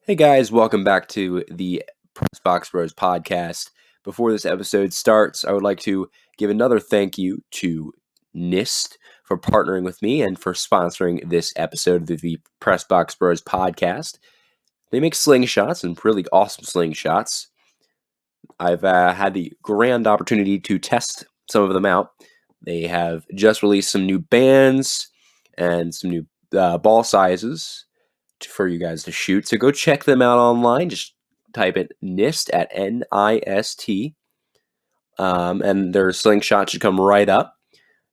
Hey guys, welcome back to the Press Box Bros podcast. Before this episode starts, I would like to give another thank you to NIST for partnering with me and for sponsoring this episode of the Press Box Bros podcast. They make slingshots and really awesome slingshots. I've had the grand opportunity to test some of them out. They have just released some new bands and some new ball sizes for you guys to shoot. So go check them out online. Just type in NIST at NIST. And their slingshot should come right up.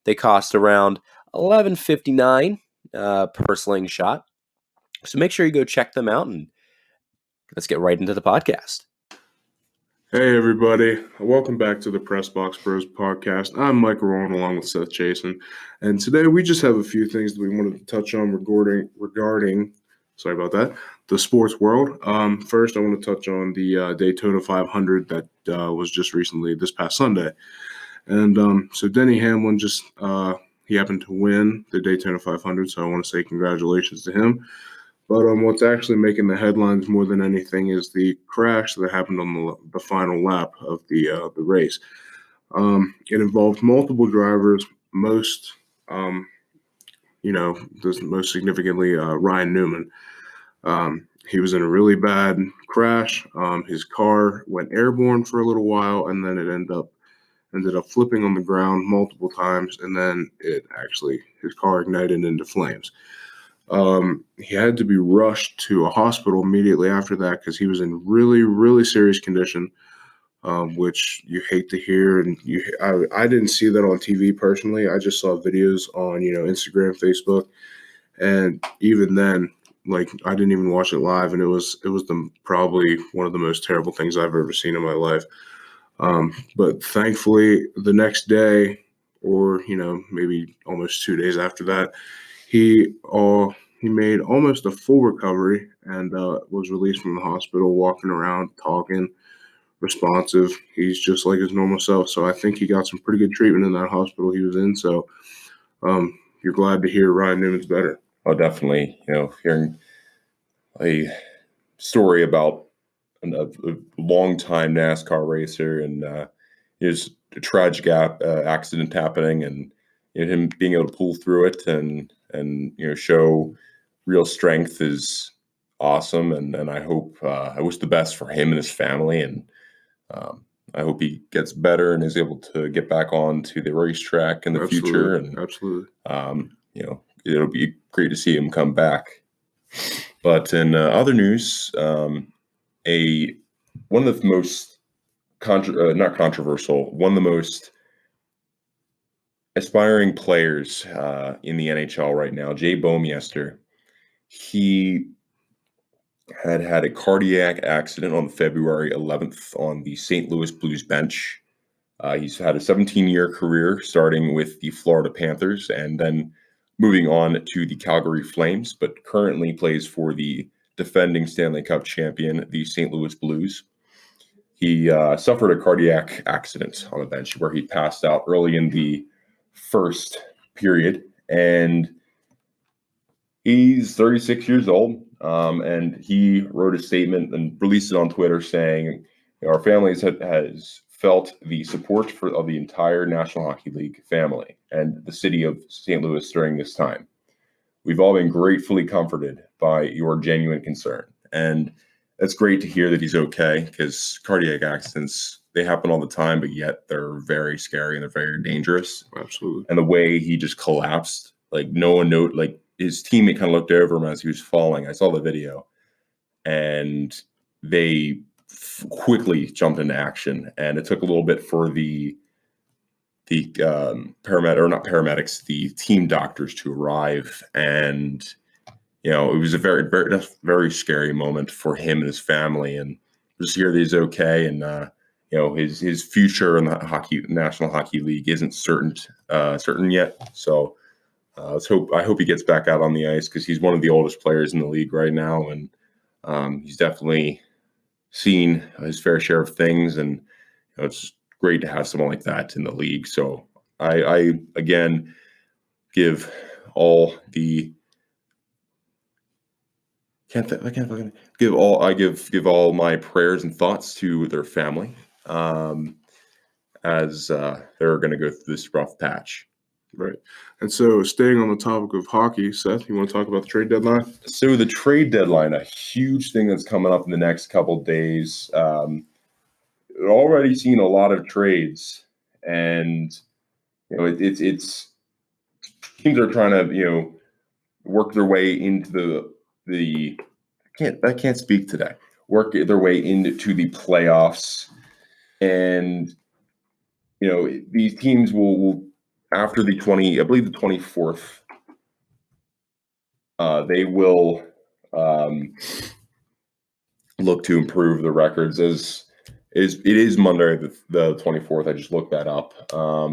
They cost around $11.59 per slingshot. So make sure you go check them out and let's get right into the podcast. Hey everybody, welcome back to the Press Box Bros podcast. I'm Mike Rowan along with Seth Jason, and today we just have a few things that we wanted to touch on regarding the sports world. First, I want to touch on the Daytona 500 that was just recently this past Sunday. And so Denny Hamlin he happened to win the Daytona 500, so I want to say congratulations to him. But what's actually making the headlines more than anything is the crash that happened on the final lap of the race. It involved multiple drivers, most significantly Ryan Newman. He was in a really bad crash. His car went airborne for a little while, and then it ended up flipping on the ground multiple times, and then his car ignited into flames. He had to be rushed to a hospital immediately after that because he was in really, really serious condition, which you hate to hear. And I didn't see that on TV personally. I just saw videos on, Instagram, Facebook. And even then, I didn't even watch it live. And it was probably one of the most terrible things I've ever seen in my life. But thankfully the next day, or, maybe almost 2 days after that, he made almost a full recovery and was released from the hospital, walking around, talking, responsive. He's just like his normal self. So I think he got some pretty good treatment in that hospital he was in. So you're glad to hear Ryan Newman's better. Oh, definitely. Hearing a story about a long-time NASCAR racer and his tragic accident happening, and him being able to pull through it and show real strength is awesome. And I hope I wish the best for him and his family, and I hope he gets better and is able to get back onto the racetrack in the future. And absolutely, it'll be great to see him come back. But in other news, one of the most not controversial, one of the most aspiring players in the NHL right now, Jay Bouwmeester, he had a cardiac accident on February 11th on the St. Louis Blues bench. He's had a 17-year career starting with the Florida Panthers and then moving on to the Calgary Flames, but currently plays for the defending Stanley Cup champion, the St. Louis Blues. He suffered a cardiac accident on the bench where he passed out early in the first period, and he's 36 years old, and he wrote a statement and released it on Twitter saying, our family has felt the support of the entire National Hockey League family and the city of St. Louis during this time. We've all been gratefully comforted by your genuine concern. And it's great to hear that he's okay, because cardiac accidents, they happen all the time, but yet they're very scary and they're very dangerous. Absolutely. And the way he just collapsed, no one knew, his teammate kind of looked over him as he was falling. I saw the video, and they quickly jumped into action. And it took a little bit for the paramedics, the team doctors to arrive. And, it was a very, very, very scary moment for him and his family. And just hear that he's okay. And, his future in the National Hockey League isn't certain yet. So I hope he gets back out on the ice, because he's one of the oldest players in the league right now. And he's definitely seen his fair share of things. And it's great to have someone like that in the league. So I again give all the I can't fucking give all. I give all my prayers and thoughts to their family, as they're going to go through this rough patch. Right. And so, staying on the topic of hockey, Seth, you want to talk about the trade deadline? So the trade deadline, a huge thing that's coming up in the next couple of days. We've already seen a lot of trades, and it's teams are trying to work their way into the I can't speak today. Work their way into the playoffs, and these teams will after the 24th, they will look to improve the records. It is Monday the 24th. I just looked that up. A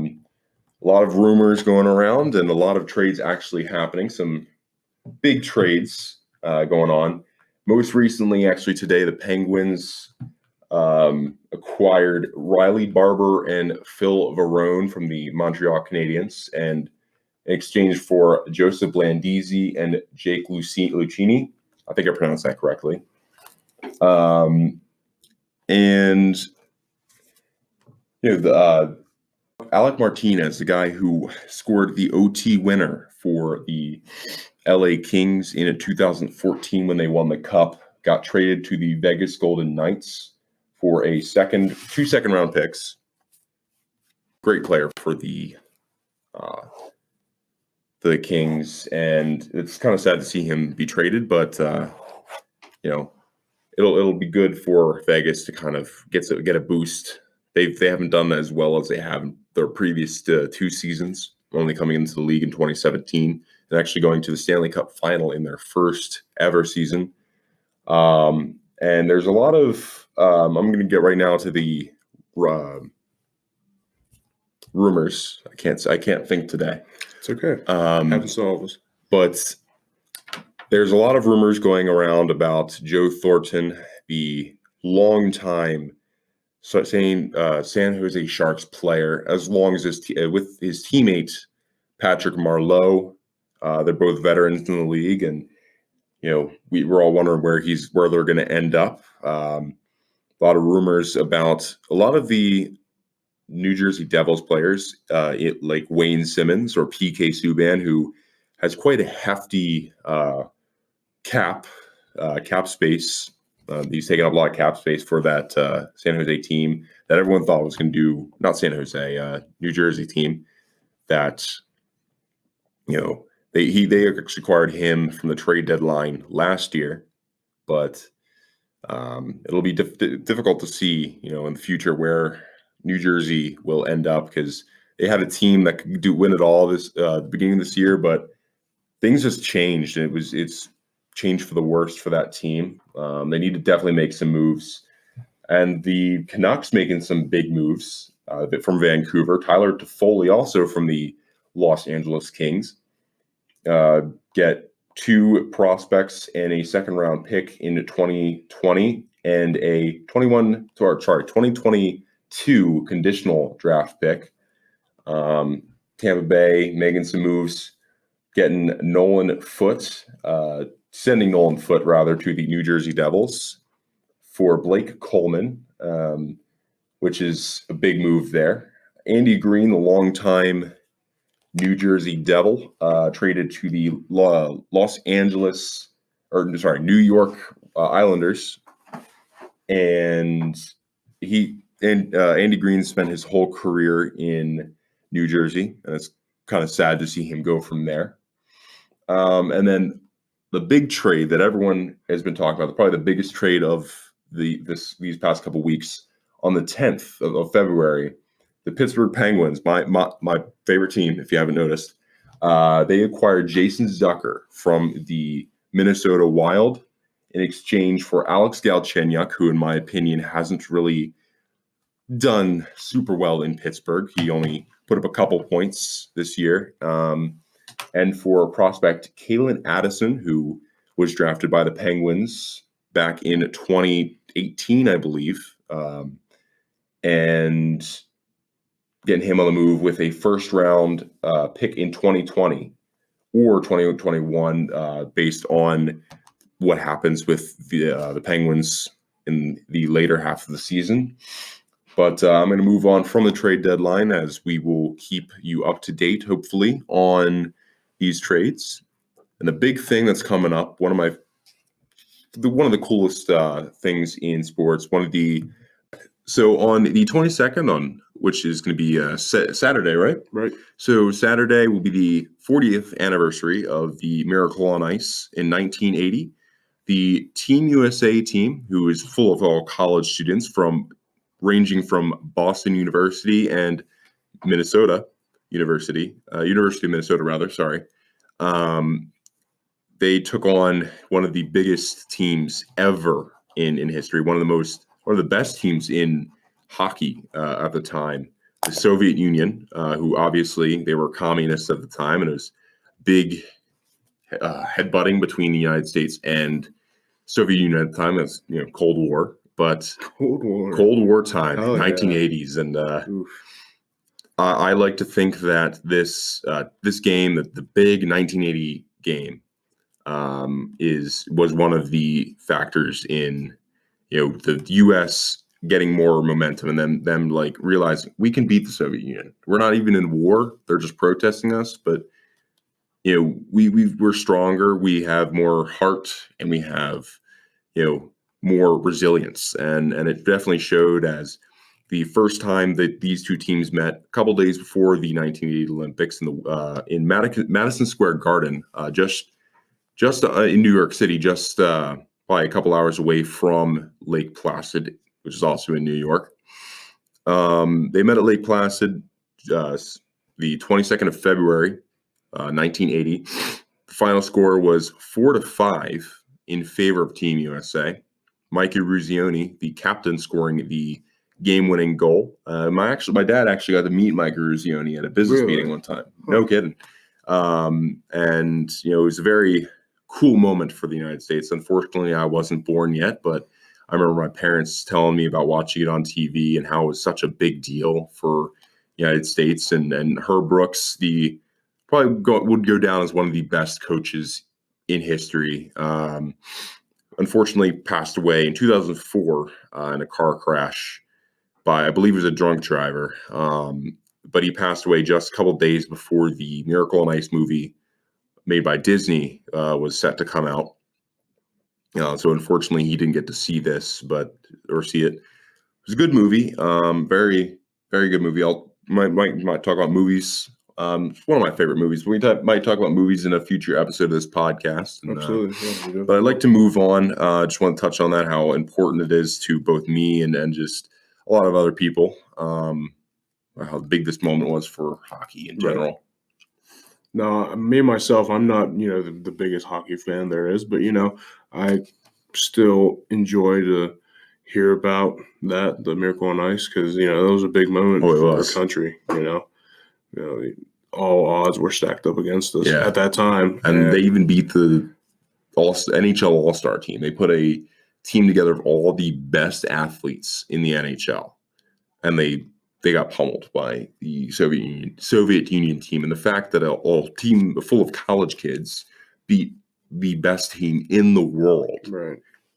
lot of rumors going around and a lot of trades actually happening. Some big trades going on. Most recently, actually today, the Penguins acquired Riley Barber and Phil Varone from the Montreal Canadiens, and in exchange for Joseph Landisi and Jake Lucchini. I think I pronounced that correctly. And Alec Martinez, the guy who scored the OT winner for the LA Kings in 2014 when they won the Cup, got traded to the Vegas Golden Knights for two second round picks. Great player for the Kings, and it's kind of sad to see him be traded, but it'll be good for Vegas to kind of get a boost. They haven't done that as well as they have in their previous 2 seasons, only coming into the league in 2017 and actually going to the Stanley Cup final in their first ever season. And there's a lot of I'm going to get right now to the rumors. I can't think today. It's okay. Happens to all of us. But there's a lot of rumors going around about Joe Thornton, the longtime San Jose Sharks player, as long as with his teammate Patrick Marleau. They're both veterans in the league, and we're all wondering where they're going to end up. A lot of rumors about a lot of the New Jersey Devils players, like Wayne Simmons or PK Subban, who has quite a hefty cap space. He's taken up a lot of cap space for that San Jose team that everyone thought was going to do. Not San Jose, New Jersey team that they actually acquired him from the trade deadline last year, but it'll be difficult to see in the future where New Jersey will end up, because they had a team that could win it all this the beginning of this year, but things just changed, and it's changed for the worst for that team. They need to definitely make some moves, and the Canucks making some big moves from Vancouver. Tyler Toffoli, also from the Los Angeles Kings, get 2 prospects and a second-round pick in 2020 and a 2022 conditional draft pick. Tampa Bay making some moves, getting sending Nolan Foote rather to the New Jersey Devils for Blake Coleman, which is a big move there. Andy Green, the longtime New Jersey Devil, traded to the New York Islanders, and Andy Green spent his whole career in New Jersey, and it's kind of sad to see him go from there. And then the big trade that everyone has been talking about, probably the biggest trade of these past couple weeks, on the 10th of February, the Pittsburgh Penguins, my favorite team, if you haven't noticed, they acquired Jason Zucker from the Minnesota Wild in exchange for Alex Galchenyuk, who, in my opinion, hasn't really done super well in Pittsburgh. He only put up a couple points this year. And for prospect Kalen Addison, who was drafted by the Penguins back in 2018, I believe, and getting him on the move with a first-round pick in 2020 or 2021, based on what happens with the Penguins in the later half of the season. But I'm going to move on from the trade deadline, as we will keep you up to date, hopefully, on these trades. And the big thing that's coming up, one of the coolest things in sports, so on the 22nd, which is going to be Saturday, right? Right. So Saturday will be the 40th anniversary of the Miracle on Ice in 1980. The Team USA team, who is full of all college students ranging from Boston University and Minnesota University of Minnesota, rather, sorry. They took on one of the biggest teams ever in history, one of the best teams in hockey at the time, the Soviet Union, who obviously they were communists at the time, and it was big headbutting between the United States and Soviet Union at the time. That's Cold War, but Cold War time, 1980s, and I like to think that this game, the big 1980 game, was one of the factors in the U.S. getting more momentum, and then them like realizing we can beat the Soviet Union. We're not even in war; they're just protesting us. But we're stronger. We have more heart, and we have more resilience, and it definitely showed as the first time that these two teams met a couple days before the 1980 Olympics in Madison Square Garden, just in New York City, just probably a couple hours away from Lake Placid, which is also in New York. They met at Lake Placid the 22nd of February, 1980. The final score was 4-5 in favor of Team USA. Mike Eruzione, the captain, scoring the game-winning goal. My dad actually got to meet Mike Eruzione at a business meeting one time. No kidding. And it was a very cool moment for the United States. Unfortunately, I wasn't born yet, but I remember my parents telling me about watching it on TV and how it was such a big deal for the United States. And Herb Brooks, would go down as one of the best coaches in history. Unfortunately, passed away in 2004 in a car crash by, I believe, it was a drunk driver. But he passed away just a couple days before the Miracle on Ice movie made by Disney was set to come out. So unfortunately, he didn't get to see this, or see it. It was a good movie, very, very good movie. Might talk about movies. It's one of my favorite movies. We might talk about movies in a future episode of this podcast. And, absolutely. Yeah, but I'd like to move on. Just want to touch on that, how important it is to both me and just a lot of other people. How big this moment was for hockey in general. Right. No, me myself, I'm not the biggest hockey fan there is, but I still enjoy to hear about the Miracle on Ice, because that was a big moment for our country. All odds were stacked up against us at that time, and they even beat the NHL All-Star team. They put a team together of all the best athletes in the NHL, and they got pummeled by the Soviet Union team. And the fact that a team full of college kids beat the best team in the world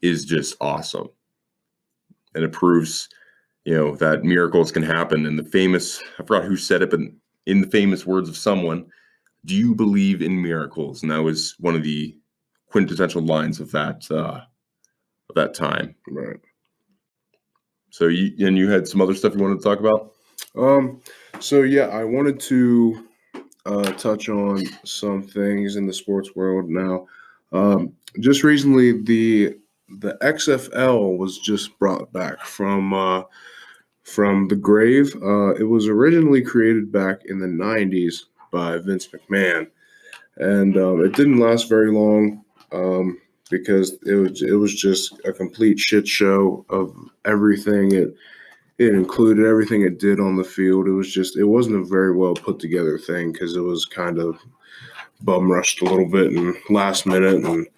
is just awesome. And it proves, that miracles can happen. And I forgot who said it, but in the famous words of someone, "Do you believe in miracles?" And that was one of the quintessential lines of that time. Right. So you had some other stuff you wanted to talk about? So yeah, I wanted to touch on some things in the sports world now. Just recently, the XFL was just brought back from the grave. It was originally created back in the 90s by Vince McMahon, and it didn't last very long because it was just a complete shit show of everything. It included everything it did on the field. It wasn't a very well put together thing, because it was kind of bum rushed a little bit and last minute.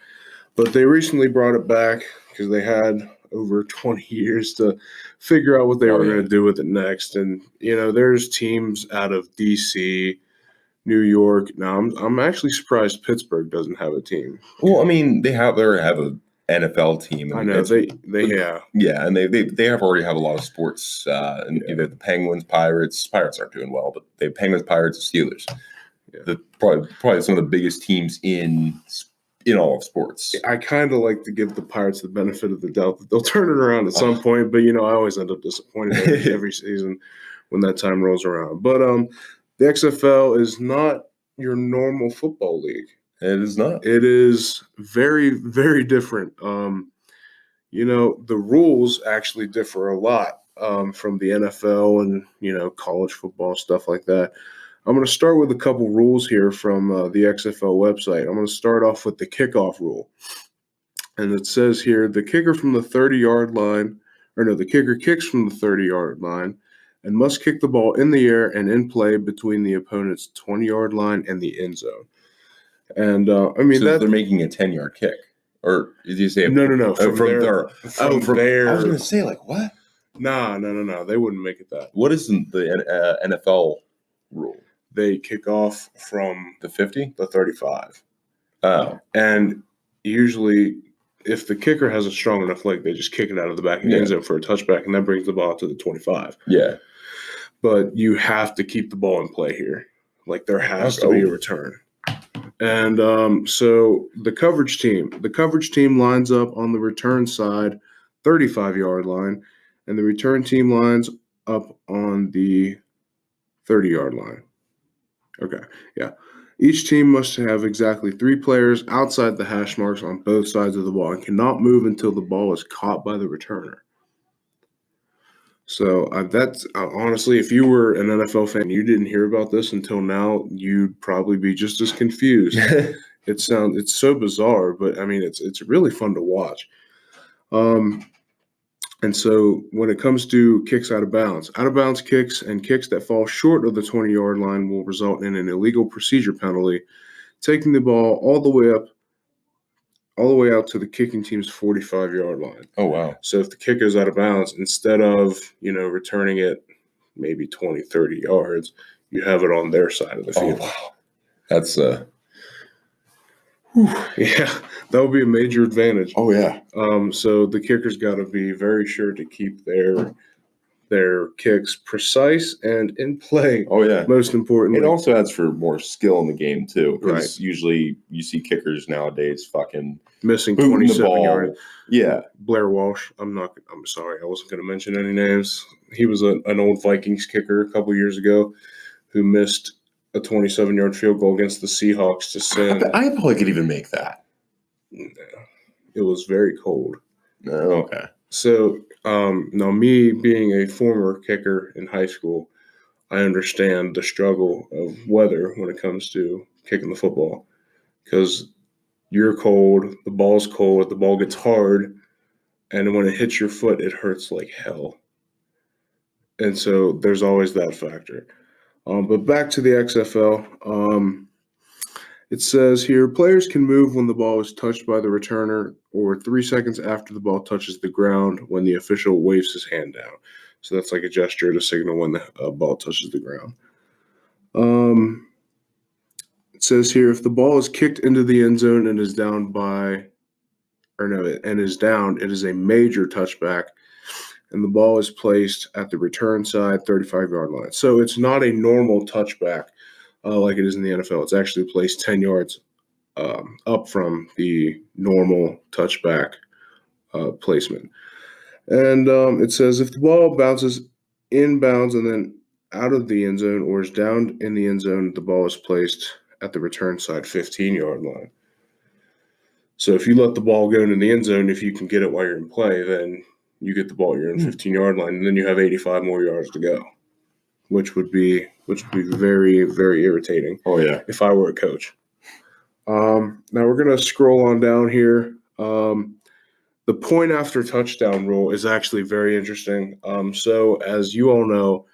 But they recently brought it back because they had over 20 years to figure out what they were going to do with it next. And there's teams out of DC, New York. Now, I'm actually surprised Pittsburgh doesn't have a team. Well, I mean, they have an NFL team. I know they have. Yeah, and they already have a lot of sports. And either the Penguins, Pirates aren't doing well, but they have Penguins, Pirates, and Steelers. Yeah. Probably some of the biggest teams in all of sports. I kind of like to give the Pirates the benefit of the doubt that they'll turn it around at some point, but I always end up disappointed every season when that time rolls around. But the XFL is not your normal football league. It is not. It is very, very different. The rules actually differ a lot from the NFL and college football, stuff like that. I'm going to start with a couple rules here from the XFL website. I'm going to start off with the kickoff rule. And it says here, the kicker from the 30-yard line, the kicker kicks from the 30-yard line and must kick the ball in the air and in play between the opponent's 20-yard line and the end zone. And, so they're making a 10-yard kick. Or did you say? No. From there. There. I was going to say, what? No. They wouldn't make it that. What is the NFL rule? They kick off from the 50? The 35. Oh. And usually, if the kicker has a strong enough leg, they just kick it out of the back of the end zone for a touchback, and that brings the ball to the 25. Yeah. But you have to keep the ball in play here. There has to be a return. And so the coverage team lines up on the return side, 35-yard line, and the return team lines up on the 30-yard line. Okay, yeah. Each team must have exactly 3 players outside the hash marks on both sides of the ball and cannot move until the ball is caught by the returner. So that's honestly, if you were an NFL fan, you didn't hear about this until now, you'd probably be just as confused. It's so bizarre, but I mean, it's really fun to watch. And so when it comes to kicks out of bounds kicks and kicks that fall short of the 20-yard line will result in an illegal procedure penalty, taking the ball all the way out to the kicking team's 45-yard line. Oh, wow. So if the kick goes out of bounds, instead of, returning it maybe 20, 30 yards, you have it on their side of the field. Oh, wow. That's yeah, that would be a major advantage. Oh, yeah. So the kicker's got to be very sure to keep their kicks precise and in play. Oh, yeah. Most importantly. It also adds for more skill in the game, too. Right. Usually you see kickers nowadays fucking missing 27 yards. Yeah. Blair Walsh. I'm sorry. I wasn't going to mention any names. He was an old Vikings kicker a couple years ago who missed a 27-yard field goal against the Seahawks to send. I probably could even make that. Yeah. It was very cold. Oh, okay. So, now me being a former kicker in high school, I understand the struggle of weather when it comes to kicking the football because you're cold, the ball's cold, the ball gets hard, and when it hits your foot, it hurts like hell. And so there's always that factor. But back to the XFL, it says here, players can move when the ball is touched by the returner or 3 seconds after the ball touches the ground when the official waves his hand down. So that's like a gesture to signal when the ball touches the ground. It says here, if the ball is kicked into the end zone and is down, it is a major touchback. And the ball is placed at the return side 35-yard line. So it's not a normal touchback like it is in the NFL. It's actually placed 10 yards up from the normal touchback placement. And it says if the ball bounces inbounds and then out of the end zone or is down in the end zone, the ball is placed at the return side 15-yard line. So if you let the ball go into the end zone, if you can get it while you're in play, then you get the ball, you're in 15-yard line, and then you have 85 more yards to go, which would be very, very irritating. Oh, yeah. If I were a coach. Now we're going to scroll on down here. The point after touchdown rule is actually very interesting. So as you all know,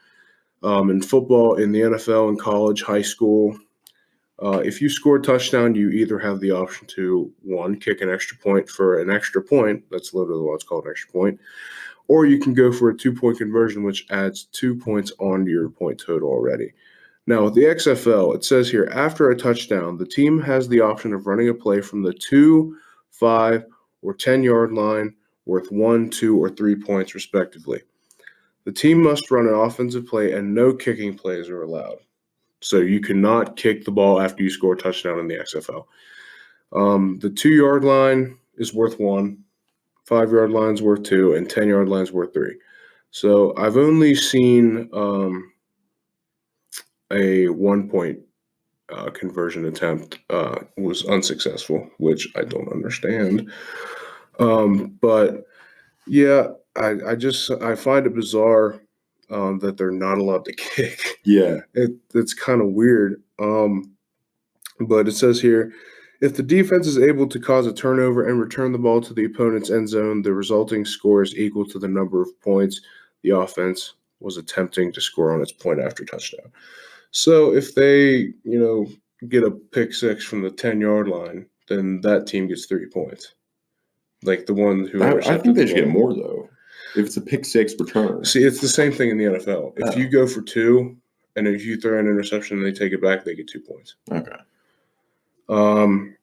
in football, in the NFL, in college, high school, if you score a touchdown, you either have the option to, 1, kick an extra point for an extra point. That's literally what's called an extra point. Or you can go for a 2-point conversion, which adds 2 points on your point total already. Now, with the XFL, it says here, after a touchdown, the team has the option of running a play from the 2, 5, or 10-yard line worth 1, 2, or 3 points, respectively. The team must run an offensive play, and no kicking plays are allowed. So you cannot kick the ball after you score a touchdown in the XFL. The 2-yard line is worth 1, 5-yard line is worth 2, and 10-yard line is worth 3. So I've only seen a 1-point conversion attempt was unsuccessful, which I don't understand. But yeah, I find it bizarre that they're not allowed to kick. Yeah. It's kind of weird. But it says here, if the defense is able to cause a turnover and return the ball to the opponent's end zone, the resulting score is equal to the number of points the offense was attempting to score on its point after touchdown. So if they, get a pick six from the 10-yard line, then that team gets 3 points. Like the one who I think they should get more, though. If it's a pick six return. See, it's the same thing in the NFL. If you go for 2 and if you throw an interception and they take it back, they get 2 points. Okay. I'm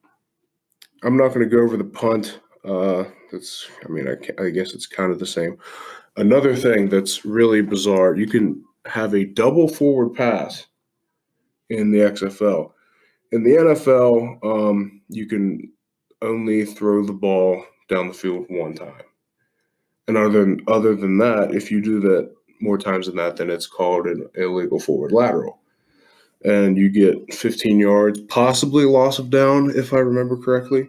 not going to go over the punt. I guess it's kind of the same. Another thing that's really bizarre, you can have a double forward pass in the XFL. In the NFL, you can only throw the ball down the field one time. And other than that, if you do that more times than that, then it's called an illegal forward lateral. And you get 15 yards, possibly loss of down, if I remember correctly.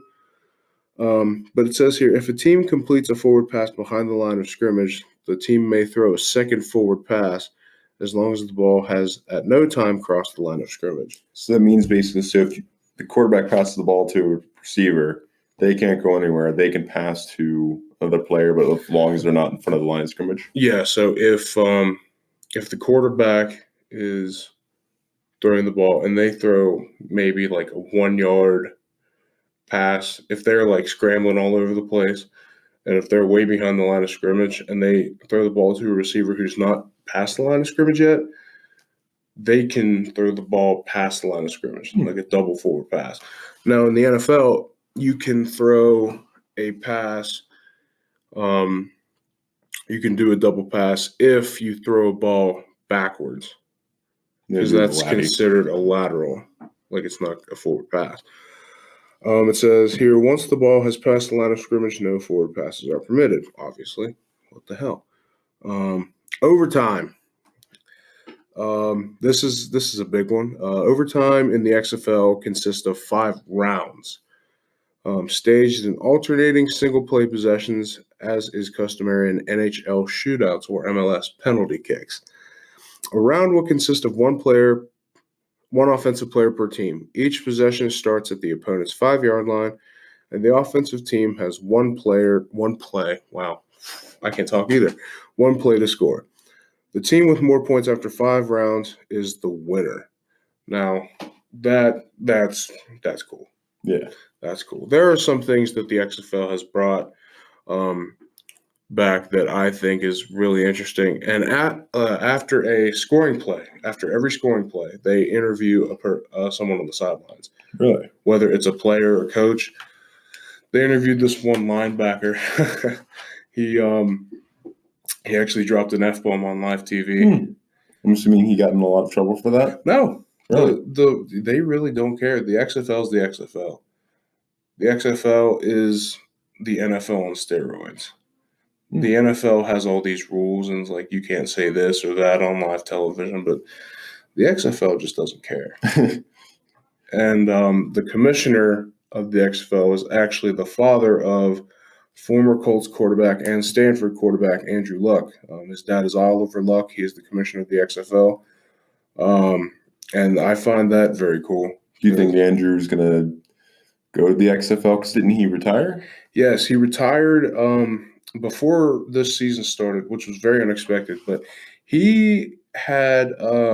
But it says here, if a team completes a forward pass behind the line of scrimmage, the team may throw a second forward pass as long as the ball has at no time crossed the line of scrimmage. So that means basically, if the quarterback passes the ball to a receiver, they can't go anywhere. They can pass to another player, but as long as they're not in front of the line of scrimmage. Yeah, so if the quarterback is throwing the ball and they throw maybe like a 1-yard pass, if they're like scrambling all over the place, and if they're way behind the line of scrimmage and they throw the ball to a receiver who's not past the line of scrimmage yet, they can throw the ball past the line of scrimmage, like a double forward pass. Now, in the NFL, you can throw a pass. You can do a double pass if you throw a ball backwards, because that's considered a lateral, like it's not a forward pass. It says here, once the ball has passed the line of scrimmage, no forward passes are permitted. Obviously, what the hell? Overtime. This is a big one. Overtime in the XFL consists of 5 rounds, staged in alternating single-play possessions, as is customary in NHL shootouts or MLS penalty kicks. A round will consist of one offensive player per team. Each possession starts at the opponent's 5-yard line, and the offensive team has one play to score. The team with more points after 5 rounds is the winner. Now, that's cool. Yeah. That's cool. There are some things that the XFL has brought back that I think is really interesting. And after every scoring play, they interview someone on the sidelines. Really? Whether it's a player or coach. They interviewed this one linebacker. He actually dropped an F-bomb on live TV. I'm assuming he got in a lot of trouble for that? No. Really? They really don't care. The XFL is the XFL. The XFL is the NFL on steroids. The NFL has all these rules and it's like you can't say this or that on live television, but the XFL just doesn't care. And the commissioner of the XFL is actually the father of former Colts quarterback and Stanford quarterback Andrew Luck. His dad is Oliver Luck. He is the commissioner of the XFL. And I find that very cool. Do you think Andrew's going to go to the XFL? Because didn't he retire? Yes, he retired before this season started, which was very unexpected. But he had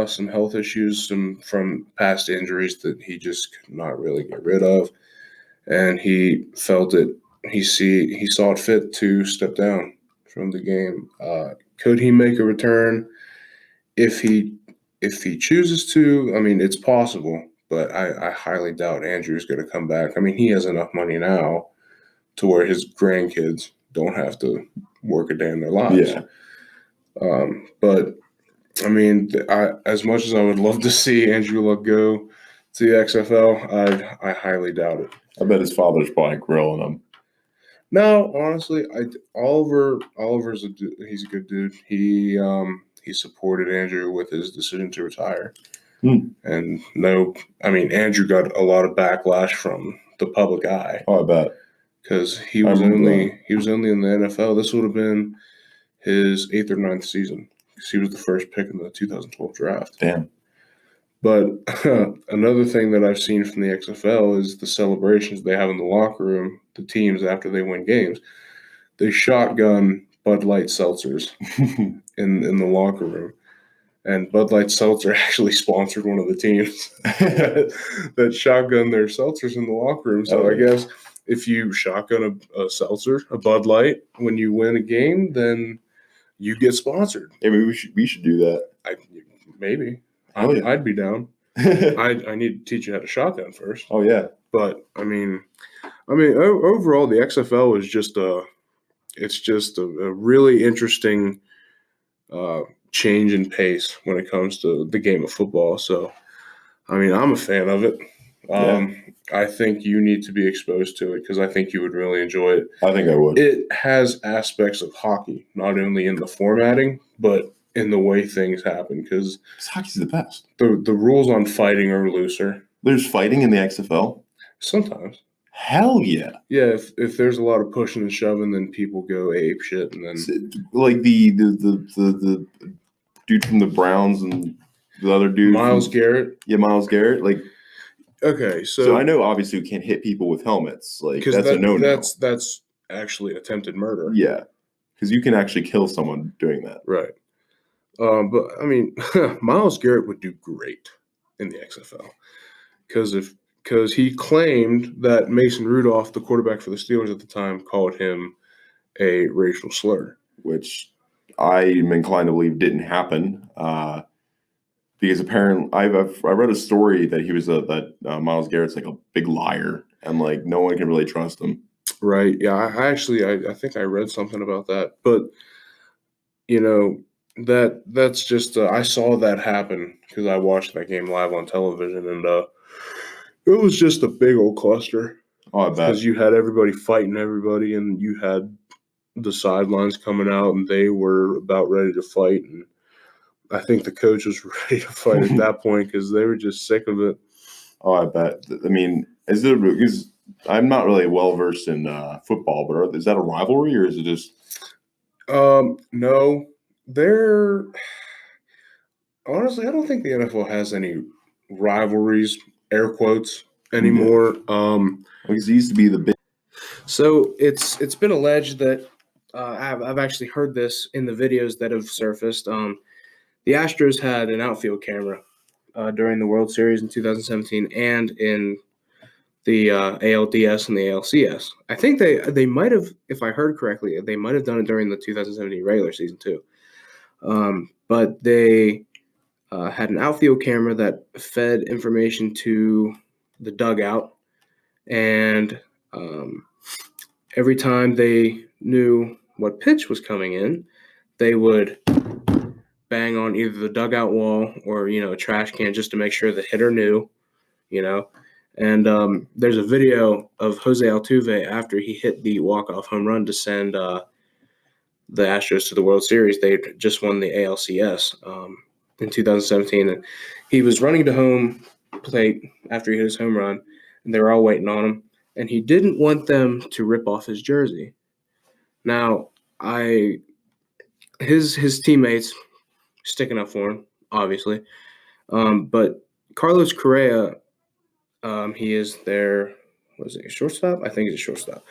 some health issues from past injuries that he just could not really get rid of. And he felt it. He saw it fit to step down from the game. Could he make a return if he if he chooses to, I mean, it's possible, but I highly doubt Andrew's going to come back. I mean, he has enough money now to where his grandkids don't have to work a day in their lives. Yeah. But I mean, as much as I would love to see Andrew Luck go to the XFL, I highly doubt it. I bet his father's probably grilling him. No, honestly, Oliver's he's a good dude. He supported Andrew with his decision to retire. And I mean, Andrew got a lot of backlash from the public eye. Oh, I bet. Because he was only in the NFL. This would have been his 8th or 9th season. Because he was the first pick in the 2012 draft. Damn. But another thing that I've seen from the XFL is the celebrations they have in the locker room, the teams after they win games. They shotgun Bud Light seltzers in the locker room. And Bud Light Seltzer actually sponsored one of the teams that shotgun their seltzers in the locker room. So I guess if you shotgun a seltzer, a Bud Light, when you win a game, then you get sponsored. Yeah, maybe we should do that. Maybe. Yeah. I'd be down. I need to teach you how to shotgun first. Oh yeah. But I mean, overall, the XFL is just a really interesting change in pace when it comes to the game of football. So, I mean, I'm a fan of it. I think you need to be exposed to it because I think you would really enjoy it. I think I would. It has aspects of hockey, not only in the formatting, but in the way things happen. Because hockey's the best. The rules on fighting are looser. There's fighting in the XFL? Sometimes. Hell yeah. Yeah, if there's a lot of pushing and shoving, then people go ape shit, and then like the dude from the Browns and the other dude, Myles Garrett. Yeah, Myles Garrett. Like, okay, so I know obviously we can't hit people with helmets. Like that's a no-no. That's actually attempted murder. Yeah, because you can actually kill someone doing that. Right. But I mean, Myles Garrett would do great in the XFL because he claimed that Mason Rudolph, the quarterback for the Steelers at the time, called him a racial slur, which I am inclined to believe didn't happen. Because apparently, I read a story that he was that Myles Garrett's like a big liar, and like no one can really trust him. Right. Yeah. I think I read something about that, but you know that's just I saw that happen because I watched that game live on television, and it was just a big old cluster. Oh, I bet. Because you had everybody fighting everybody, and you had the sidelines coming out, and they were about ready to fight, and I think the coach was ready to fight at that point because they were just sick of it. Oh, I bet. I mean, because I'm not really well versed in football, but is that a rivalry or is it just? No, honestly, I don't think the NFL has any rivalries, air quotes, anymore. Because it used to be the big. So it's been alleged that I've actually heard this in the videos that have surfaced. The Astros had an outfield camera during the World Series in 2017 and in the ALDS and the ALCS. I think they might have, if I heard correctly, they might have done it during the 2017 regular season too. But they had an outfield camera that fed information to the dugout, and every time they knew what pitch was coming in, they would bang on either the dugout wall or, a trash can just to make sure the hitter knew, And there's a video of Jose Altuve after he hit the walk-off home run to send the Astros to the World Series. They just won the ALCS in 2017. And he was running to home plate after he hit his home run, and they were all waiting on him. And he didn't want them to rip off his jersey. Now, his teammates sticking up for him, obviously. But Carlos Correa, he is their, shortstop? I think he's a shortstop.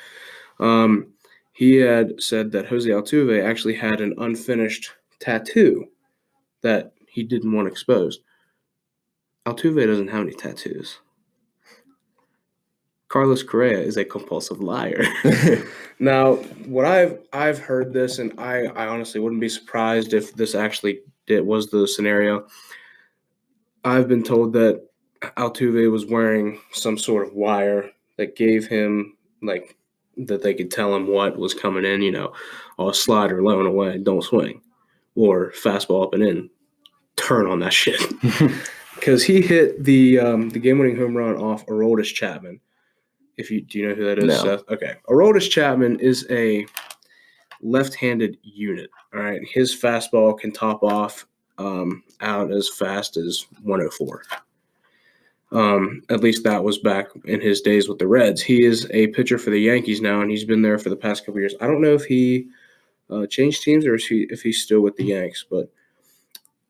He had said that Jose Altuve actually had an unfinished tattoo that he didn't want exposed. Altuve doesn't have any tattoos. Carlos Correa is a compulsive liar. Now, what I've heard this, and I honestly wouldn't be surprised if this actually was the scenario. I've been told that Altuve was wearing some sort of wire that gave him, like, that they could tell him what was coming in, a slider low and away, don't swing, or fastball up and in, turn on that shit. Because he hit the game-winning home run off Aroldis Chapman. Do you know who that is, No. Seth? Okay. Aroldis Chapman is a left-handed unit, all right? His fastball can top off out as fast as 104. At least that was back in his days with the Reds. He is a pitcher for the Yankees now, and he's been there for the past couple years. I don't know if he changed teams or if he's still with the Yanks, but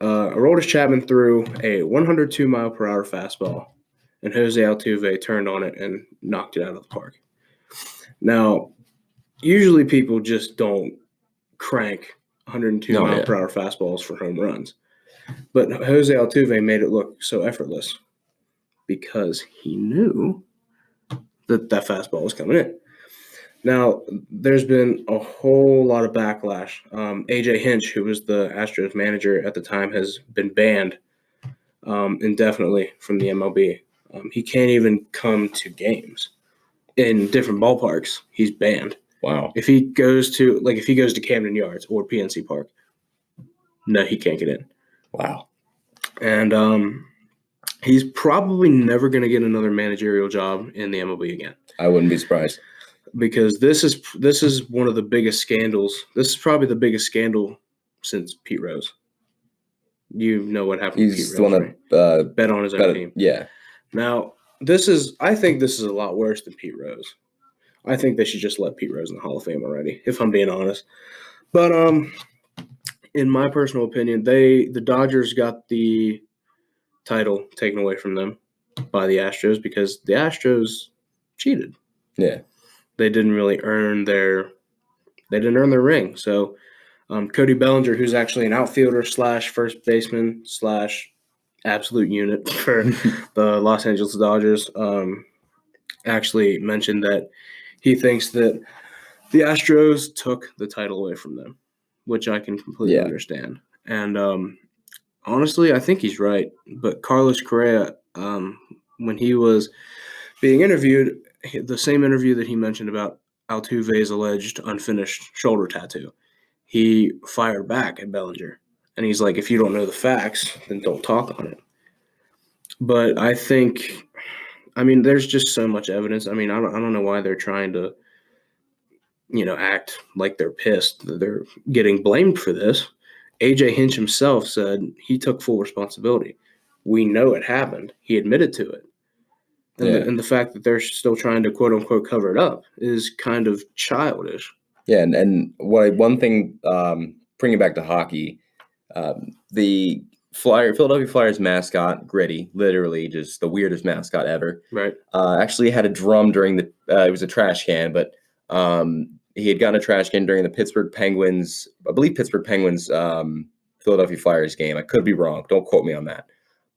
Aroldis Chapman threw a 102-mile-per-hour fastball, and Jose Altuve turned on it and knocked it out of the park. Now, usually people just don't crank 102-mile-per-hour fastballs for home runs, but Jose Altuve made it look so effortless because he knew that fastball was coming in. Now, there's been a whole lot of backlash. A.J. Hinch, who was the Astros manager at the time, has been banned indefinitely from the MLB. He can't even come to games in different ballparks. He's banned. Wow. If he goes to Camden Yards or PNC Park, no, he can't get in. Wow. And he's probably never going to get another managerial job in the MLB again. I wouldn't be surprised. Because this is one of the biggest scandals. This is probably the biggest scandal since Pete Rose. You know what happened to Pete Rose, the one that bet on his own team. Yeah. Now, I think this is a lot worse than Pete Rose. I think they should just let Pete Rose in the Hall of Fame already, if I'm being honest. But in my personal opinion, the Dodgers got the title taken away from them by the Astros because the Astros cheated. Yeah. They didn't really earn their ring. So Cody Bellinger, who's actually an outfielder / first baseman / absolute unit for the Los Angeles Dodgers, actually mentioned that he thinks that the Astros took the title away from them, which I can completely understand. And honestly, I think he's right. But Carlos Correa, when he was being interviewed, the same interview that he mentioned about Altuve's alleged unfinished shoulder tattoo, he fired back at Bellinger. And he's like, if you don't know the facts, then don't talk on it. But I think, there's just so much evidence. I don't know why they're trying to, act like they're pissed that they're getting blamed for this. A.J. Hinch himself said he took full responsibility. We know it happened. He admitted to it. And the fact that they're still trying to quote unquote cover it up is kind of childish. Yeah, and one thing, bringing it back to hockey, the Philadelphia Flyers mascot, Gritty, literally just the weirdest mascot ever. Right. Actually had a drum during it was a trash can, but he had gotten a trash can during the Pittsburgh Penguins Philadelphia Flyers game. I could be wrong. Don't quote me on that.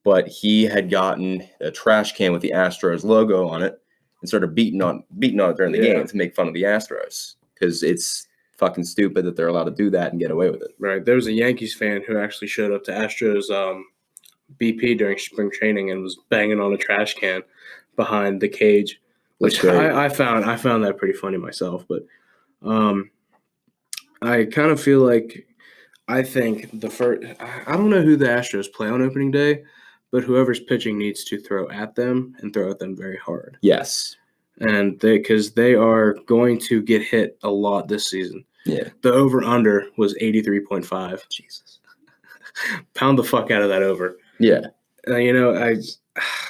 But he had gotten a trash can with the Astros logo on it and started beating on it during the game to make fun of the Astros because it's fucking stupid that they're allowed to do that and get away with it. Right. There was a Yankees fan who actually showed up to Astros BP during spring training and was banging on a trash can behind the cage, which I found that pretty funny myself. But I kind of feel like I think I don't know who the Astros play on opening day, but whoever's pitching needs to throw at them and throw at them very hard. Yes. And because they are going to get hit a lot this season. Yeah. The over-under was 83.5. Jesus. Pound the fuck out of that over. Yeah.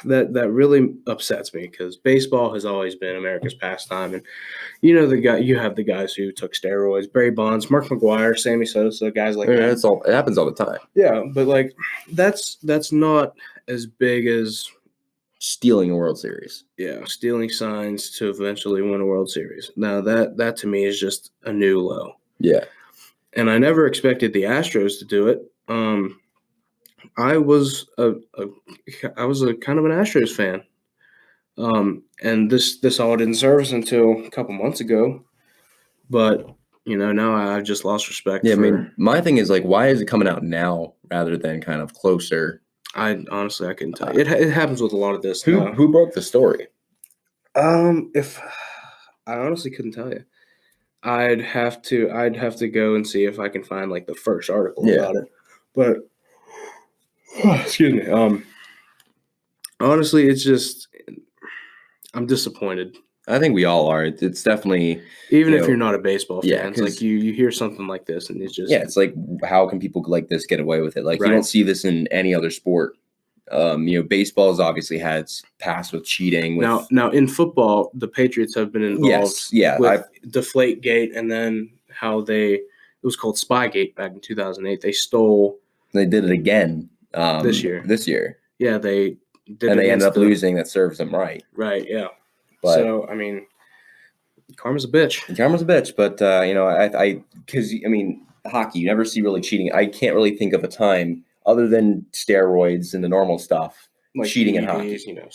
That really upsets me because baseball has always been America's pastime. And you have the guys who took steroids, Barry Bonds, Mark McGwire, Sammy Sosa, guys like that. It happens all the time. Yeah, but that's not as big as stealing a World Series. Yeah, stealing signs to eventually win a World Series. Now that to me is just a new low. Yeah. And I never expected the Astros to do it. I was a kind of an Astros fan. And this all didn't surface until a couple months ago. But, now I've just lost respect. Yeah, my thing is, why is it coming out now rather than kind of closer I couldn't tell you. It happens with a lot of this. Who broke the story? If I honestly couldn't tell you, I'd have to go and see if I can find like the first article about it. But excuse me. Honestly, it's just I'm disappointed. I think we all are. It's definitely even if you're not a baseball fan. yeah, it's like you hear something like this and it's just it's like how can people like this get away with it? Like you don't see this in any other sport. Baseball has obviously had past with cheating. Now in football, the Patriots have been involved with Deflategate, and then it was called Spygate back in 2008. They did it again this year. Yeah, they did, and they ended up losing. That serves them right. Right. Yeah. But, so I mean, karma's a bitch. But hockey, you never see really cheating. I can't really think of a time other than steroids and the normal stuff, like cheating in hockey. Stuff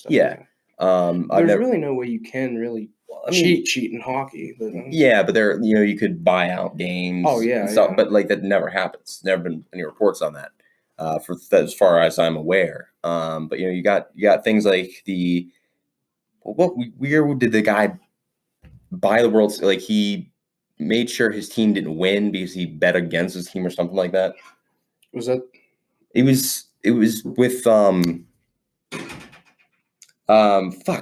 there's really no way you can really cheat in hockey. But, but there, you could buy out games. Oh yeah, but like that never happens. Never been any reports on that, for as far as I'm aware. But you got things like what year did the guy buy the World? Like he made sure his team didn't win because he bet against his team or something like that. Was that? It was with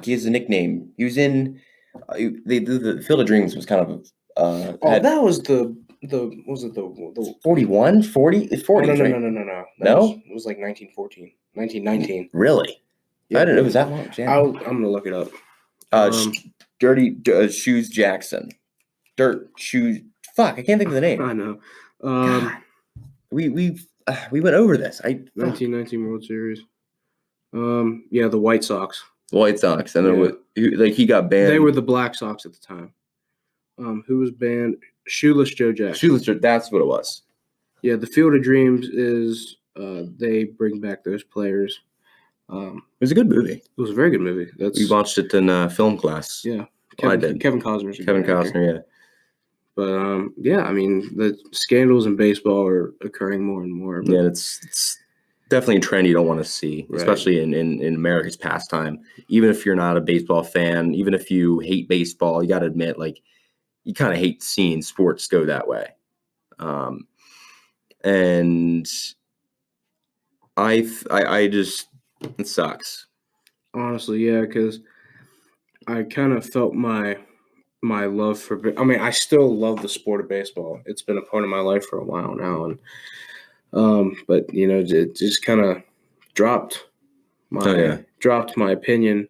he has a nickname. He was in the Field of Dreams was kind of that was the 41 40 it's 40 no, right? No, it was like 1914 1919. Really? Yeah, I didn't know it was that long. I'm gonna look it up. Dirty Shoes Jackson. Dirt Shoes. Fuck, I can't think of the name. I know. We went over this. 1919 World Series. The White Sox. And then he got banned. They were the Black Sox at the time. Who was banned? Shoeless Joe Jackson. That's what it was. Yeah, the Field of Dreams is they bring back those players. It was a good movie. It was a very good movie. We watched it in film class. Yeah, I did. Kevin Costner. Yeah. But I mean, the scandals in baseball are occurring more and more. Yeah, it's definitely a trend you don't want to see, especially in America's pastime. Even if you're not a baseball fan, even if you hate baseball, you got to admit, like, you kind of hate seeing sports go that way. And I just, it sucks. Honestly, yeah, because I kind of felt my love for. I mean, I still love the sport of baseball. It's been a part of my life for a while now, and but it just kind of dropped my opinion.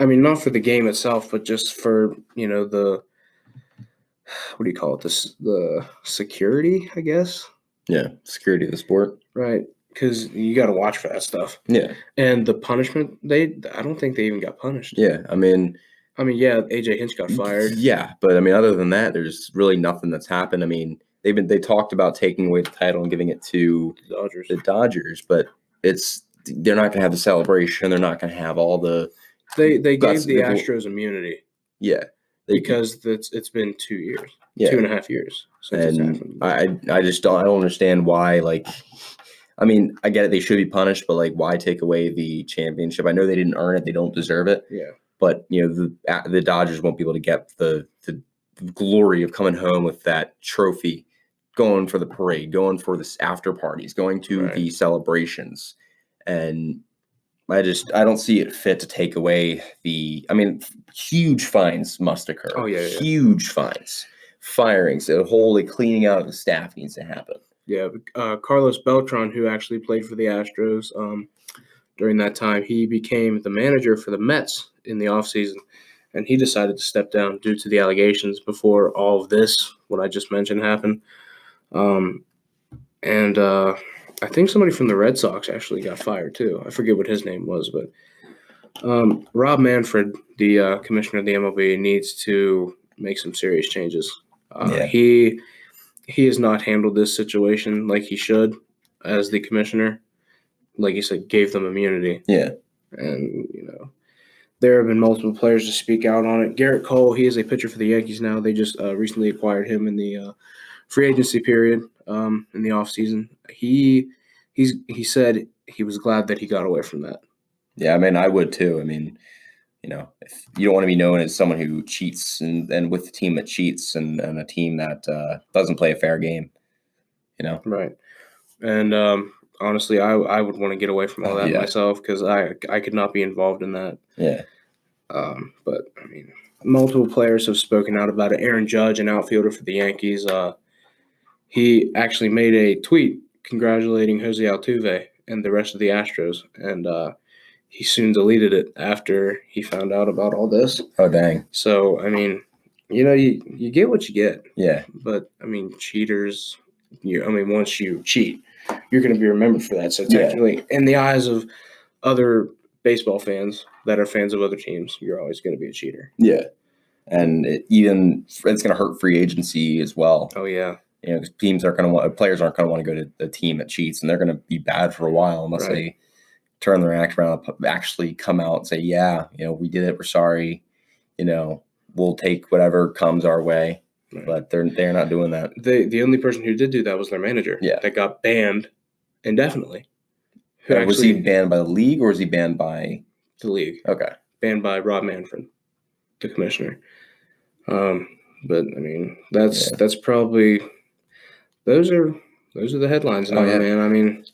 I mean, not for the game itself, but just for the what do you call it? The security, I guess. Yeah, security of the sport. Right. Because you got to watch for that stuff. Yeah. And the punishment, I don't think they even got punished. Yeah. I mean, AJ Hinch got fired. Yeah. But I mean, other than that, there's really nothing that's happened. I mean, they talked about taking away the title and giving it to the Dodgers, but they're not going to have the celebration. They're not going to have all the. They gave the Astros immunity. Yeah. Because it's been 2 years. Yeah. 2.5 years since it's happened. I don't understand why, like. I mean, I get it. They should be punished, but like, why take away the championship? I know they didn't earn it; they don't deserve it. Yeah. But the Dodgers won't be able to get the glory of coming home with that trophy, going for the parade, going for the after parties, going to the celebrations, and I don't see it fit to take away the. I mean, huge fines must occur. Oh yeah. Huge fines, firings, a whole cleaning out of the staff needs to happen. Yeah, Carlos Beltran, who actually played for the Astros during that time, he became the manager for the Mets in the offseason, and he decided to step down due to the allegations before all of this, what I just mentioned, happened. And I think somebody from the Red Sox actually got fired too. I forget what his name was, but Rob Manfred, the commissioner of the MLB, needs to make some serious changes. He has not handled this situation like he should as the commissioner. Like you said, gave them immunity. Yeah. And, there have been multiple players to speak out on it. Garrett Cole, he is a pitcher for the Yankees now. They just recently acquired him in the free agency period in the offseason. He he said he was glad that he got away from that. Yeah, I mean, I would too. I mean, if you don't want to be known as someone who cheats and with a team that cheats and a team that doesn't play a fair game, Right. And honestly, I would want to get away from all that myself because I could not be involved in that. Yeah. But I mean, multiple players have spoken out about it. Aaron Judge, an outfielder for the Yankees, he actually made a tweet congratulating Jose Altuve and the rest of the Astros, and he soon deleted it after he found out about all this. Oh, dang. So, I mean, you get what you get. Yeah. But, I mean, cheaters, once you cheat, you're going to be remembered for that. So, technically, in the eyes of other baseball fans that are fans of other teams, you're always going to be a cheater. Yeah. And it's going to hurt free agency as well. Oh, yeah. Because players aren't going to want to go to a team that cheats, and they're going to be bad for a while unless they turn their act around, actually come out and say, yeah, we did it. We're sorry. We'll take whatever comes our way. Right. But they're not doing that. The only person who did do that was their manager. Yeah. That got banned indefinitely. Was he banned by the league or was he banned by the league? Okay. Banned by Rob Manfred, the commissioner. But I mean, that's probably those are the headlines now, man. I mean,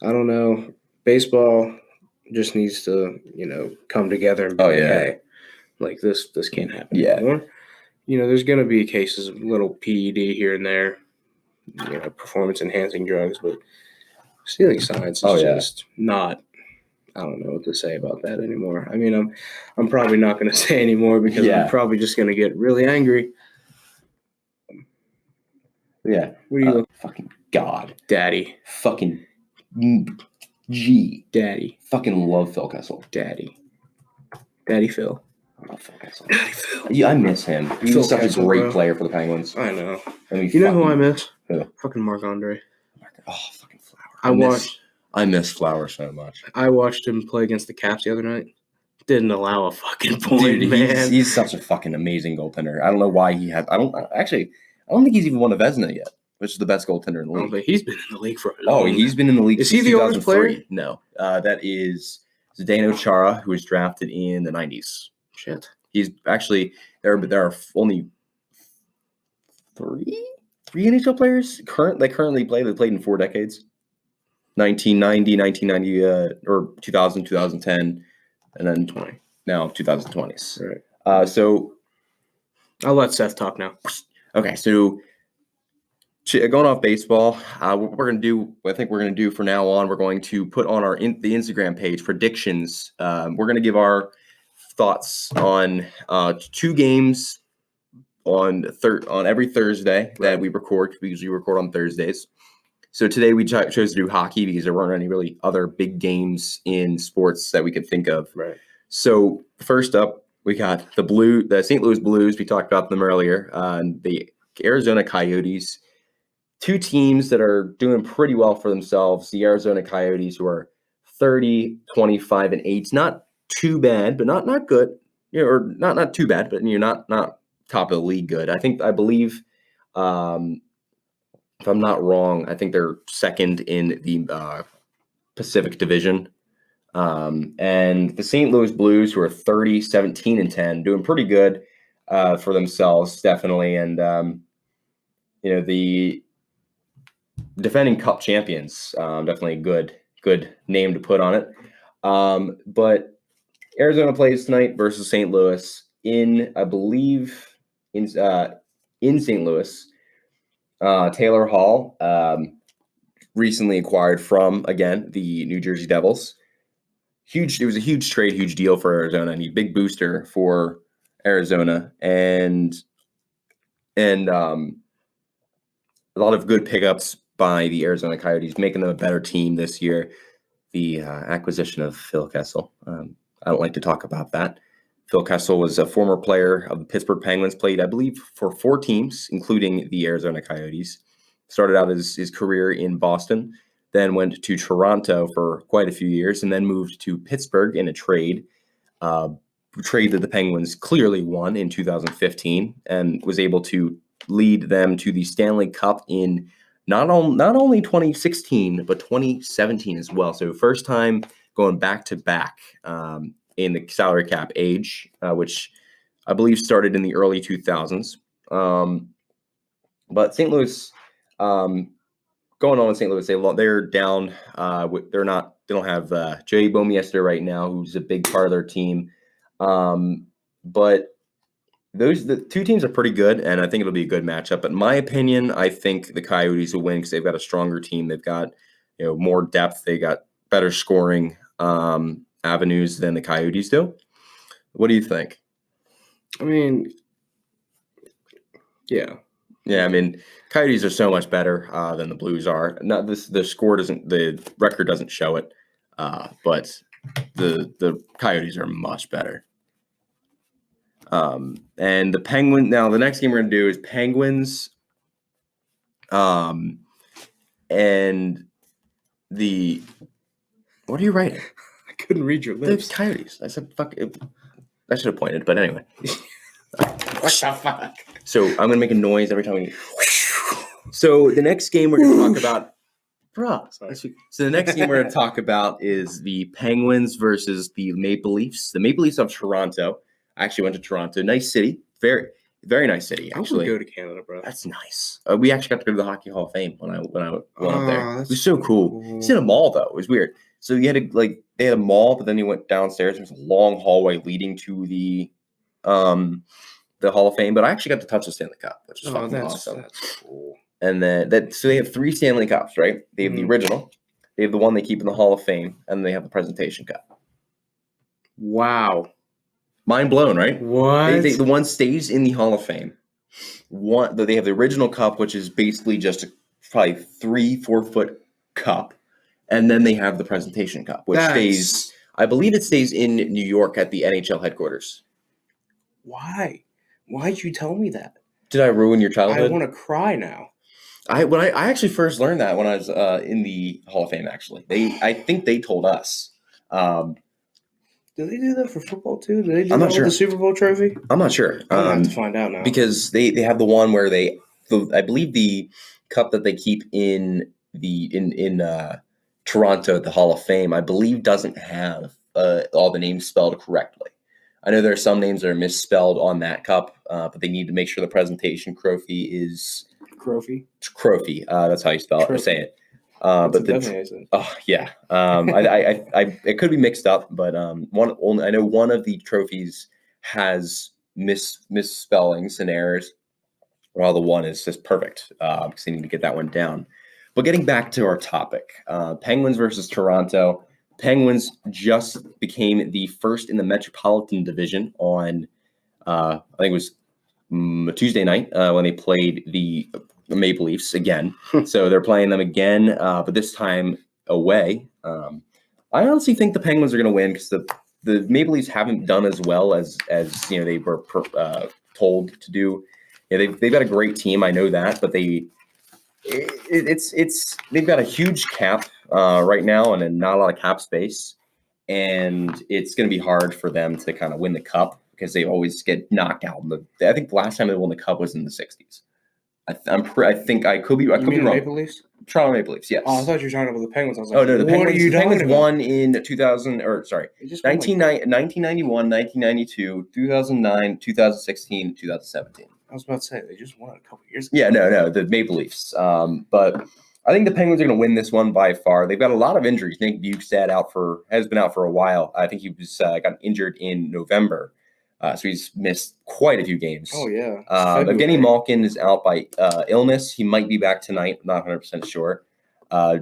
I don't know. Baseball just needs to, come together and be hey, like this can't happen anymore. There's going to be cases of little PED here and there, performance-enhancing drugs, but stealing signs is just not – I don't know what to say about that anymore. I mean, I'm probably not going to say anymore because I'm probably just going to get really angry. Yeah. What do you look? Fucking God. Daddy. Fucking G. Daddy. Fucking love Phil Kessel. Daddy. Daddy Phil. I love Phil Kessel. Daddy Phil. Yeah, I miss him. He's such a great player for the Penguins. I know. You know who I miss? Who? Fucking Marc-Andre. Oh, fucking Flower. I miss Flower so much. I watched him play against the Caps the other night. Didn't allow a fucking point, dude, man. He's such a fucking amazing goaltender. I don't know why he had. I don't think he's even won a Vezina yet, which is the best goaltender in the league. But he's been in the league for a long time. He's been in the league. Is he the oldest player? No, that is Zdeno Chara, who was drafted in the 90s. Shit. He's actually there are only three NHL players currently play. They played in 4 decades. 1990, or 2000, 2010, and then 20. Now 2020s. Right. So I'll let Seth talk now. Okay, so going off baseball, what we're going to do, I think we're going to do from now on, we're going to put on the Instagram page predictions. We're going to give our thoughts on 2 games on every Thursday that we record. We usually record on Thursdays. So today we chose to do hockey because there weren't any really other big games in sports that we could think of. Right. So first up, we got the St. Louis Blues. We talked about them earlier. The Arizona Coyotes, 2 teams that are doing pretty well for themselves. The Arizona Coyotes, who are 30, 25, and 8. Not too bad, but not good. Or not too bad, but you're not top of the league good. I believe. If I'm not wrong, I think they're second in the Pacific Division. And the St. Louis Blues, who are 30, 17, and 10, doing pretty good for themselves, definitely. And, the defending Cup champions, definitely a good name to put on it. But Arizona plays tonight versus St. Louis in St. Louis. Taylor Hall, recently acquired from, again, the New Jersey Devils. It was a huge trade, huge deal for Arizona, and a big booster for Arizona, and a lot of good pickups by the Arizona Coyotes, making them a better team this year. The acquisition of Phil Kessel. I don't like to talk about that. Phil Kessel was a former player of the Pittsburgh Penguins, played, I believe, for 4 teams, including the Arizona Coyotes. Started out his career in Boston, then went to Toronto for quite a few years, and then moved to Pittsburgh in a trade that the Penguins clearly won in 2015, and was able to lead them to the Stanley Cup in not only 2016 but 2017 as well. So first time going back to back in the salary cap age, which I believe started in the early 2000s. But St. Louis, going on in St. Louis, they're down. They don't have Jay Bouwmeester right now, who's a big part of their team. But the two teams are pretty good, and I think it'll be a good matchup. But in my opinion, I think the Coyotes will win because they've got a stronger team. They've got more depth. They got better scoring avenues than the Coyotes do. What do you think? I mean, yeah. Yeah, I mean, Coyotes are so much better than the Blues are. Not this, the record doesn't show it, but the Coyotes are much better. And the Penguins. Now, the next game we're gonna do is Penguins. And the what are you writing? I couldn't read your lips. The Coyotes. I said fuck. I should have pointed, but anyway. What the fuck? So I'm gonna make a noise every time we. So the next game we're gonna talk about, So the next game we're gonna talk about is the Penguins versus the Maple Leafs. The Maple Leafs of Toronto. I actually went to Toronto. Nice city, very very nice city. Actually, I would go to Canada, bro. That's nice. We actually got to go to the Hockey Hall of Fame when I went up there. It was so cool. It's in a mall though. It was weird. So you had to they had a mall, but then you went downstairs. There's a long hallway leading to the Hall of Fame. But I actually got to touch the Stanley Cup, which is fucking awesome. That's cool. And then so they have 3 Stanley Cups, right? They have the original, they have the one they keep in the Hall of Fame, and then they have the presentation cup. Wow. Mind blown, right? What? The one stays in the Hall of Fame. They have the original cup, which is basically just a probably 3-4 foot cup, and then they have the presentation cup, which stays. I believe it stays in New York at the NHL headquarters. Why? Why'd you tell me that? Did I ruin your childhood? I want to cry now. I actually first learned that when I was in the Hall of Fame. Actually, I think they told us. Do they do that for football too? Do they do I'm that not sure. with the Super Bowl trophy? I'm not sure. I'm gonna have to find out now. Because they have the one where I believe the cup that they keep in Toronto at the Hall of Fame, I believe doesn't have all the names spelled correctly. I know there are some names that are misspelled on that cup, but they need to make sure the presentation trophy is Trophy. That's how you spell it or say it. But yeah. It could be mixed up, but I know one of the trophies has misspellings and errors, while the one is just perfect because they need to get that one down. But getting back to our topic, Penguins versus Toronto. Penguins just became the first in the Metropolitan Division on, I think it was Tuesday night when they played the Maple Leafs again. So they're playing them again, but this time away. I honestly think the Penguins are going to win because the Maple Leafs haven't done as well as they were told to do. Yeah, they've got a great team. I know that, but they've got a huge cap right now and not a lot of cap space, and it's going to be hard for them to kind of win the cup because they always get knocked out. I think the last time they won the cup was in the 60s. I think I could be wrong. Maple Leafs? Toronto Maple Leafs, yes. Oh, I thought you were talking about the Penguins. I was like, oh no, the Penguins. The Penguins won in 1991, 1992, 2009, 2016, 2017. I was about to say they just won a couple years ago. Yeah, no, the Maple Leafs. But I think the Penguins are going to win this one by far. They've got a lot of injuries. Nick Bukestad has been out for a while. I think he was got injured in November. So he's missed quite a few games. Oh, yeah. Evgeny Malkin is out by illness. He might be back tonight. Not 100% sure.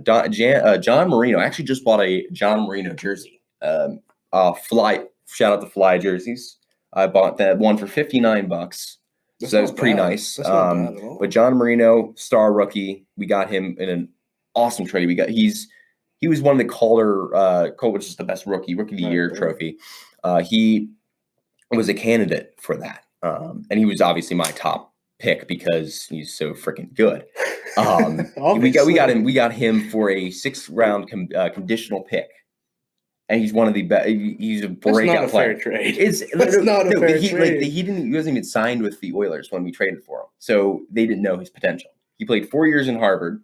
John Marino. I actually just bought a John Marino jersey. Fly. Shout out to Fly jerseys. I bought that one for $59. So that was pretty nice. That's not bad at all. But John Marino, star rookie, we got him in an awesome trade. He was one of the Calder, which is the best rookie of the year trophy. He was a candidate for that. And he was obviously my top pick because he's so freaking good. we got him for a 6th round conditional pick. And he's one of the best. He's a breakout player. That's not a fair trade. He wasn't even signed with the Oilers when we traded for him, so they didn't know his potential. He played 4 years in Harvard.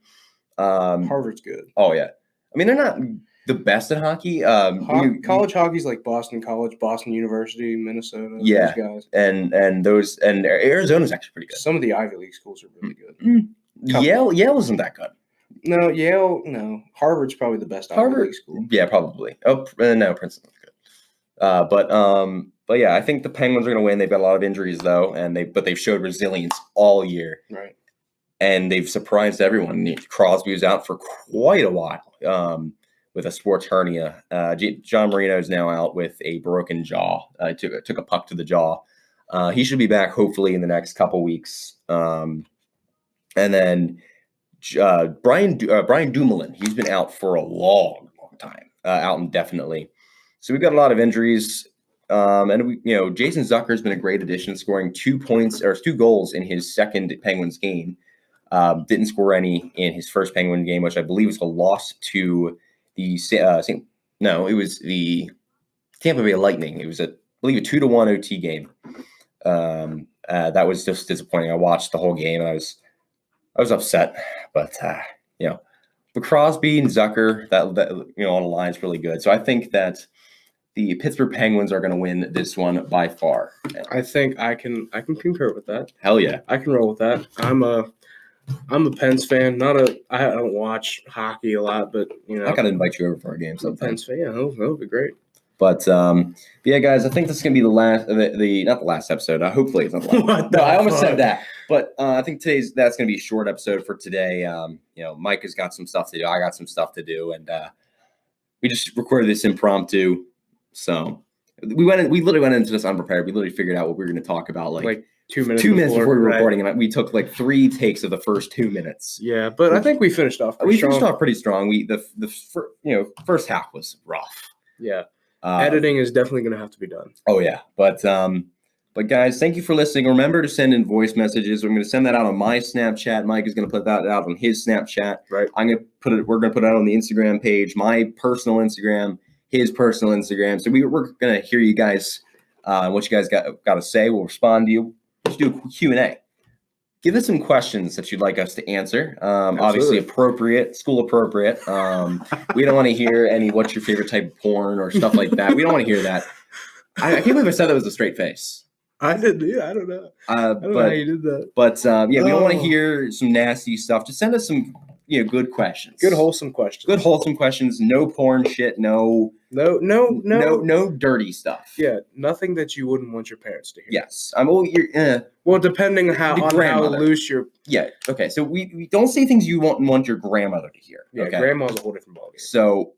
Harvard's good. Oh yeah, I mean they're not the best at hockey. College hockey's like Boston College, Boston University, Minnesota. Yeah. Those guys. and Arizona's actually pretty good. Some of the Ivy League schools are really good. Yale isn't that good. No, Yale. No, Harvard's probably the best Ivy League school. Yeah, probably. Oh, no, Princeton's good. But yeah, I think the Penguins are going to win. They've got a lot of injuries though, but they've showed resilience all year. Right. And they've surprised everyone. Crosby was out for quite a while with a sports hernia. John Marino is now out with a broken jaw. Took a puck to the jaw. He should be back hopefully in the next couple weeks. And then Brian Dumoulin, he's been out for a long time, out indefinitely. So we've got a lot of injuries. And Jason Zucker's been a great addition, scoring 2 goals in his second Penguins game. Didn't score any in his first Penguin game, which I believe was a loss to the it was the Tampa Bay Lightning. It was I believe a 2-1 OT game. That was just disappointing. I watched the whole game and I was upset, but Crosby and Zucker that on the line is really good. So I think that the Pittsburgh Penguins are going to win this one by far. I think I can concur with that. Hell yeah, I can roll with that. I'm a Pens fan. I don't watch hockey a lot, but I gotta invite you over for a game. I'm a Pens fan. Yeah, that'll be great. But yeah, guys, I think this is gonna be the last, not the last episode. Hopefully, it's not the last. No, I almost said that. But I think that's gonna be a short episode for today. Mike has got some stuff to do. I got some stuff to do, and we just recorded this impromptu. So we literally went into this unprepared. We literally figured out what we were going to talk about like 2 minutes before we were recording, and we took like 3 takes of the first 2 minutes. Yeah, but I think we finished off. Finished off pretty strong. The first half was rough. Yeah, editing is definitely going to have to be done. Oh yeah, but guys, thank you for listening. Remember to send in voice messages. I'm going to send that out on my Snapchat. Mike is going to put that out on his Snapchat. Right. We're going to put it out on the Instagram page, my personal Instagram, his personal Instagram. So we're going to hear you guys, what you guys got to say. We'll respond to you. Just do a Q&A. Give us some questions that you'd like us to answer. Obviously school appropriate. We don't want to hear what's your favorite type of porn or stuff like that. We don't want to hear that. I can't believe I said that with a straight face. I did. Yeah, I don't know. I don't know how you did that. But we don't want to hear some nasty stuff. Just send us some good questions. Good wholesome questions. No porn shit. No dirty stuff. Yeah, nothing that you wouldn't want your parents to hear. Yes. Well, depending on how loose your. Yeah. Okay. So we don't say things you won't want your grandmother to hear. Yeah. Okay? Grandma's a whole different ballgame. So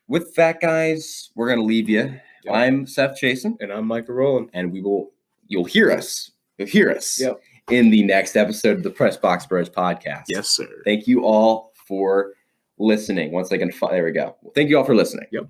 with that, guys, we're gonna leave you. Yep. I'm Seth Jason, and I'm Micah Rowland, and you'll hear us. You'll hear us. Yep. In the next episode of the Press Box Bros podcast. Yes, sir. Thank you all for listening. Once again, there we go. Thank you all for listening. Yep.